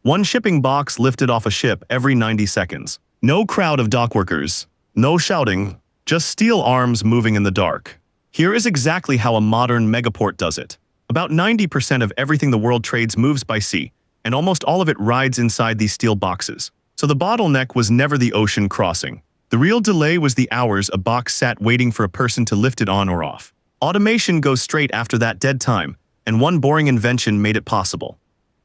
One shipping box lifted off a ship every 90 seconds. No crowd of dockworkers. No shouting. Just steel arms moving in the dark. Here is exactly how a modern megaport does it. About 90% of everything the world trades moves by sea, and almost all of it rides inside these steel boxes. So the bottleneck was never the ocean crossing. The real delay was the hours a box sat waiting for a person to lift it on or off. Automation goes straight after that dead time, and one boring invention made it possible.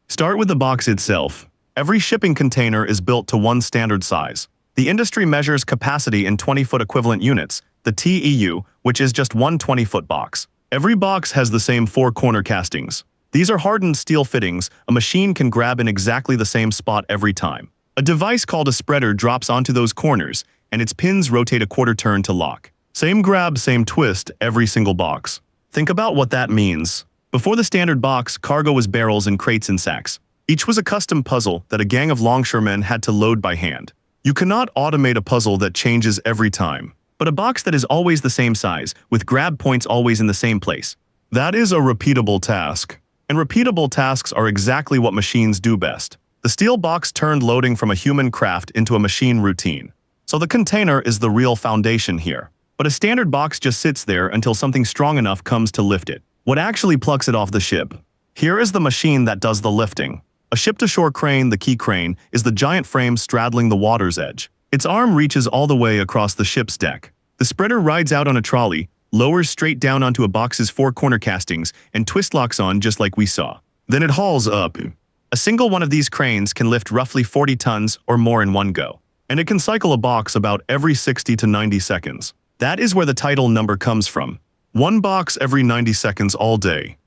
Start with the box itself. Every shipping container is built to one standard size. The industry measures capacity in 20-foot equivalent units, the TEU, which is just one 20-foot box. Every box has the same 4 corner castings. These are hardened steel fittings a machine can grab in exactly the same spot every time. A device called a spreader drops onto those corners, and its pins rotate a quarter turn to lock. Same grab, same twist, every single box. Think about what that means. Before the standard box, cargo was barrels and crates and sacks. Each was a custom puzzle that a gang of longshoremen had to load by hand. You cannot automate a puzzle that changes every time, but a box that is always the same size, with grab points always in the same place. That is a repeatable task. And repeatable tasks are exactly what machines do best. The steel box turned loading from a human craft into a machine routine. So the container is the real foundation here. But a standard box just sits there until something strong enough comes to lift it. What actually plucks it off the ship? Here is the machine that does the lifting. A ship-to-shore crane, the key crane, is the giant frame straddling the water's edge. Its arm reaches all the way across the ship's deck. The spreader rides out on a trolley, lowers straight down onto a box's 4 corner castings, and twist locks on just like we saw. Then it hauls up. A single one of these cranes can lift roughly 40 tons or more in one go. And it can cycle a box about every 60 to 90 seconds. That is where the title number comes from. One box every 90 seconds all day.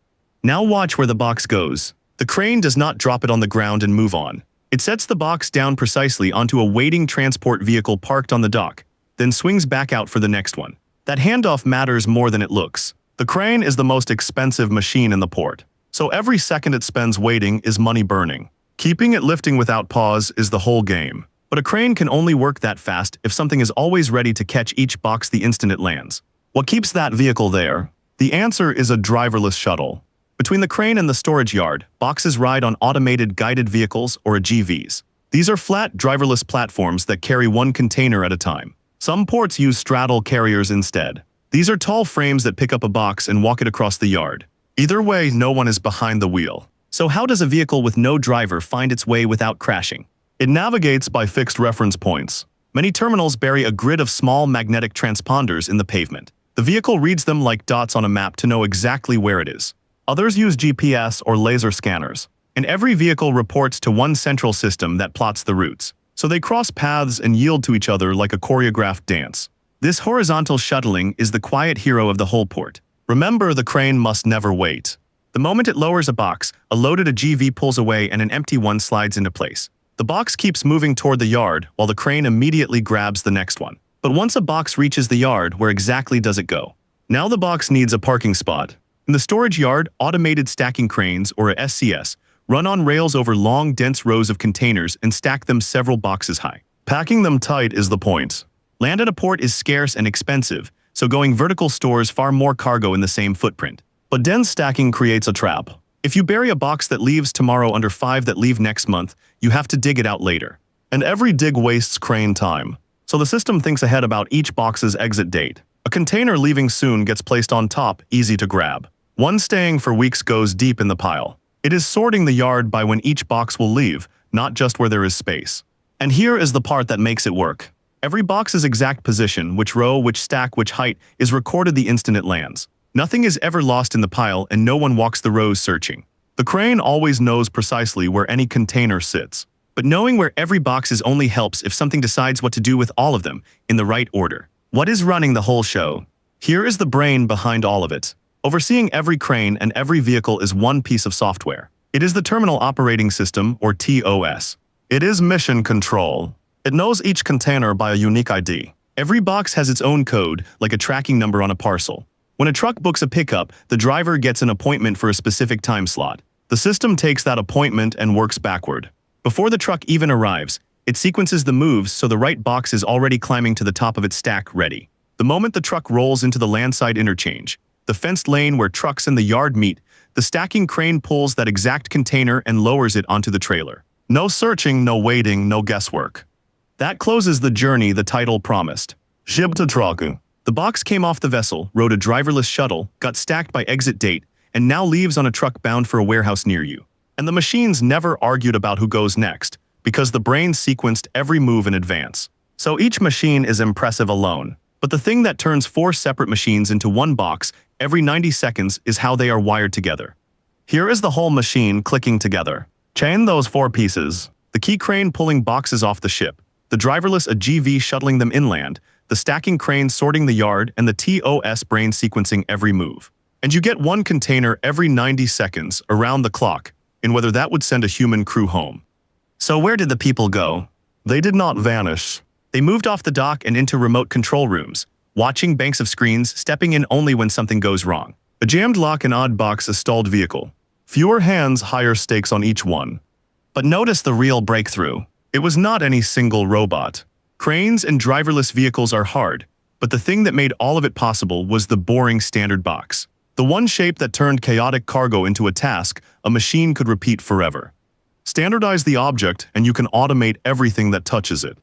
Now watch where the box goes. The crane does not drop it on the ground and move on. It sets the box down precisely onto a waiting transport vehicle parked on the dock, then swings back out for the next one. That handoff matters more than it looks. The crane is the most expensive machine in the port, so every second it spends waiting is money burning. Keeping it lifting without pause is the whole game. But a crane can only work that fast if something is always ready to catch each box the instant it lands. What keeps that vehicle there? The answer is a driverless shuttle. Between the crane and the storage yard, boxes ride on automated guided vehicles or GVs. These are flat, driverless platforms that carry one container at a time. Some ports use straddle carriers instead. These are tall frames that pick up a box and walk it across the yard. Either way, no one is behind the wheel. So how does a vehicle with no driver find its way without crashing? It navigates by fixed reference points. Many terminals bury a grid of small magnetic transponders in the pavement. The vehicle reads them like dots on a map to know exactly where it is. Others use GPS or laser scanners. And every vehicle reports to one central system that plots the routes. So they cross paths and yield to each other like a choreographed dance. This horizontal shuttling is the quiet hero of the whole port. Remember, the crane must never wait. The moment it lowers a box, a loaded GV pulls away and an empty one slides into place. The box keeps moving toward the yard while the crane immediately grabs the next one. But once a box reaches the yard, where exactly does it go? Now the box needs a parking spot. In the storage yard, automated stacking cranes, or a SCS, run on rails over long, dense rows of containers and stack them several boxes high. Packing them tight is the point. Land at a port is scarce and expensive, so going vertical stores far more cargo in the same footprint. But dense stacking creates a trap. If you bury a box that leaves tomorrow under 5 that leave next month, you have to dig it out later. And every dig wastes crane time. So the system thinks ahead about each box's exit date. A container leaving soon gets placed on top, easy to grab. One staying for weeks goes deep in the pile. It is sorting the yard by when each box will leave, not just where there is space. And here is the part that makes it work. Every box's exact position, which row, which stack, which height, is recorded the instant it lands. Nothing is ever lost in the pile and no one walks the rows searching. The crane always knows precisely where any container sits. But knowing where every box is only helps if something decides what to do with all of them in the right order. What is running the whole show? Here is the brain behind all of it. Overseeing every crane and every vehicle is one piece of software. It is the Terminal Operating System, or TOS. It is mission control. It knows each container by a unique ID. Every box has its own code, like a tracking number on a parcel. When a truck books a pickup, the driver gets an appointment for a specific time slot. The system takes that appointment and works backward. Before the truck even arrives, it sequences the moves so the right box is already climbing to the top of its stack ready. The moment the truck rolls into the landside interchange, the fenced lane where trucks and the yard meet, the stacking crane pulls that exact container and lowers it onto the trailer. No searching, no waiting, no guesswork. That closes the journey the title promised. Ship to Tragu. The box came off the vessel, rode a driverless shuttle, got stacked by exit date, and now leaves on a truck bound for a warehouse near you. And the machines never argued about who goes next, because the brain sequenced every move in advance. So each machine is impressive alone. But the thing that turns 4 separate machines into one box every 90 seconds is how they are wired together. Here is the whole machine clicking together. Chain those 4 pieces. The key crane pulling boxes off the ship, the driverless AGV shuttling them inland, the stacking crane sorting the yard, and the TOS brain sequencing every move. And you get one container every 90 seconds around the clock, in whether that would send a human crew home. So where did the people go? They did not vanish. They moved off the dock and into remote control rooms, watching banks of screens, stepping in only when something goes wrong. A jammed lock, an odd box, a stalled vehicle. Fewer hands, higher stakes on each one. But notice the real breakthrough. It was not any single robot. Cranes and driverless vehicles are hard, but the thing that made all of it possible was the boring standard box. The one shape that turned chaotic cargo into a task a machine could repeat forever. Standardize the object and you can automate everything that touches it.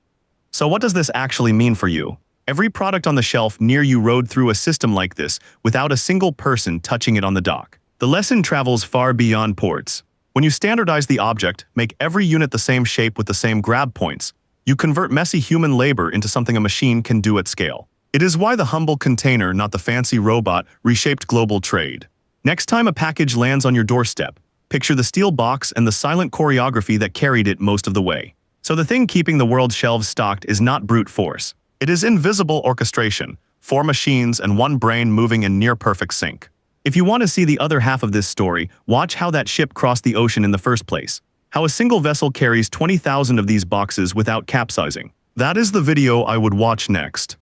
So what does this actually mean for you? Every product on the shelf near you rode through a system like this without a single person touching it on the dock. The lesson travels far beyond ports. When you standardize the object, make every unit the same shape with the same grab points, you convert messy human labor into something a machine can do at scale. It is why the humble container, not the fancy robot, reshaped global trade. Next time a package lands on your doorstep, picture the steel box and the silent choreography that carried it most of the way. So the thing keeping the world's shelves stocked is not brute force. It is invisible orchestration, 4 machines and 1 brain moving in near-perfect sync. If you want to see the other half of this story, watch how that ship crossed the ocean in the first place. How a single vessel carries 20,000 of these boxes without capsizing. That is the video I would watch next.